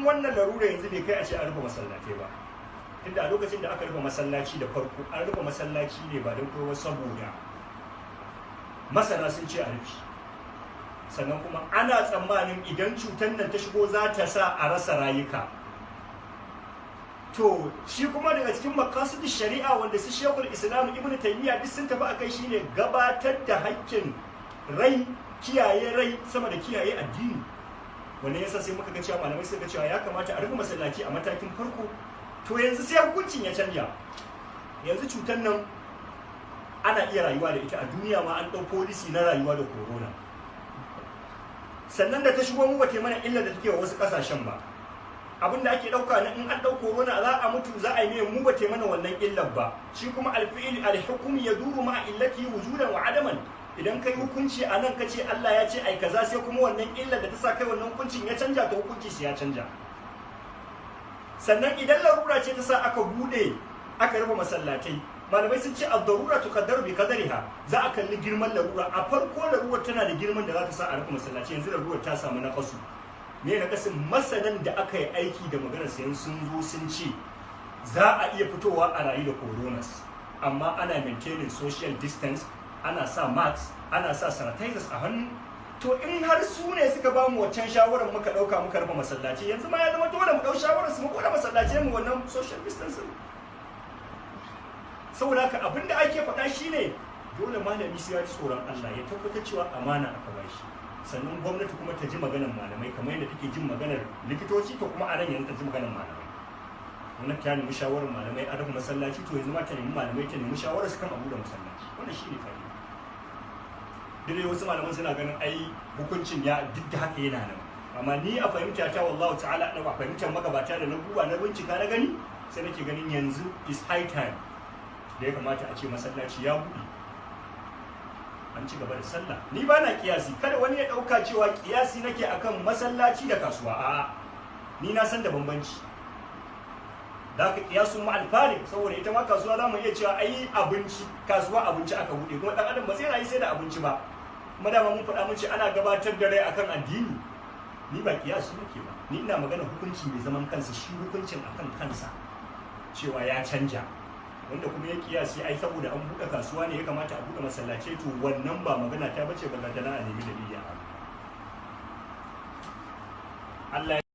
wannan larura yanzu bai kai a ce an rufe masallatai ba, tunda a lokacin da aka rufe masallaci da farko an rufe masallaci ne ba don kowa saboda masana sun ce a rufe, sannan kuma ana tsammanin idan cutar nan ta shigo za ta sa a rasa rayuka. To shi kuma daga cikin maqasidin shari'a wanda su Sheikhul Islam Ibn Taymiyyah duk sun tafi akai shine gabatar da haƙƙin rai, kiyaye rai sama da kiyaye addini. Wannan yasa sai muka ga cewa malamai suka ga cewa ya kamata a rufe masallaci a matakin farko. To yanzu sai hukuncin ya canja. Yanzu cutar nan ana iya rayuwa da ita a duniya ma, an ɗau policy na rayuwa da corona. Sannan da ta shigo mu ba ta mana illa da take wa wasu ƙasashen ba. Abin da ake ɗauka na in an ɗau corona za a mutu za a yi mai mu ba ta mana wannan illar ba. Shi kuma alfi'il alhukumi ya duru ma illati wujudan wa adaman. Idan kai hukunci a nan kace Allah ya ce ai kaza, sai kuma wannan illar da ta sa kai wannan hukuncin ya canja, to hukunci shi ya canja. Sannan idan larura ce ta sa aka bude aka rufe masallatai, malamai sun ce ad-darura tuqaddaru bi qadariha, za a kalli girman larura. A farko larura tana da girman da za ta sa a rufe masallaci, yanzu larura ta samu naqasu. Me na kasin masanan da aka yi aiki da maganar sayan sun zo sun ce za a iya fitowa a rayu da coronas, amma ana maintaining social distance, ana sa mask, ana sa sanitizers a hannu. To in har su ne suka ba mu waccan shawarar muka dauka muka rufe masallaci, yanzu ma ya zama dole mu dau shawarar su mu kula masallaci mu wannan social distancing. Saboda haka abinda ake faɗa shine dole malami sai ya ji tsoron Allah, ya tabbatar cewa amana aka bashi. Sannan gwamnati kuma ta ji maganar malamai kamar yadda take jin maganar likitoci, to kuma a nan yanzu ta ji maganar malamai. Wannan ta nemi shawarar malamai a rufe masallaci, to yanzu ma ta nemi malamai ta nemi shawarar su kan abu da masallaci. Wannan shine kai. Dole wasu malaman suna ganin ai hukuncin ya duk da haka yana nan, amma ni a fahimta ta wallahu ta'ala da fahimtar magabata da na duba na bincika na gani, sai nake ganin yanzu is high time da ya kamata a ce masallaci ya buɗe an ci gaba da sallah. Ni ba na kiyasi, kada wani ya ɗauka cewa kiyasi nake akan masallaci da kasuwa, a'a ni na san da bambanci. Da ka kiyasun ma alfari, saboda ita ma kasuwa za mu iya cewa ai abinci, kasuwa abinci aka buɗe, kuma ɗan adam ba zai rayu sai da abinci ba. Kuma dama mun faɗa mun ce ana gabatar da rai akan addini. Ni ba kiyasi nake ba, ni ina magana hukunci mai zaman kansa, shi hukuncin akan kansa cewa ya canja. Wanda kuma ya kiyasi ai saboda an buɗe kasuwa ne ya kamata a buɗe masallaci, to wannan ba magana ta bace, ba ga dana a nemi dalili a Allah.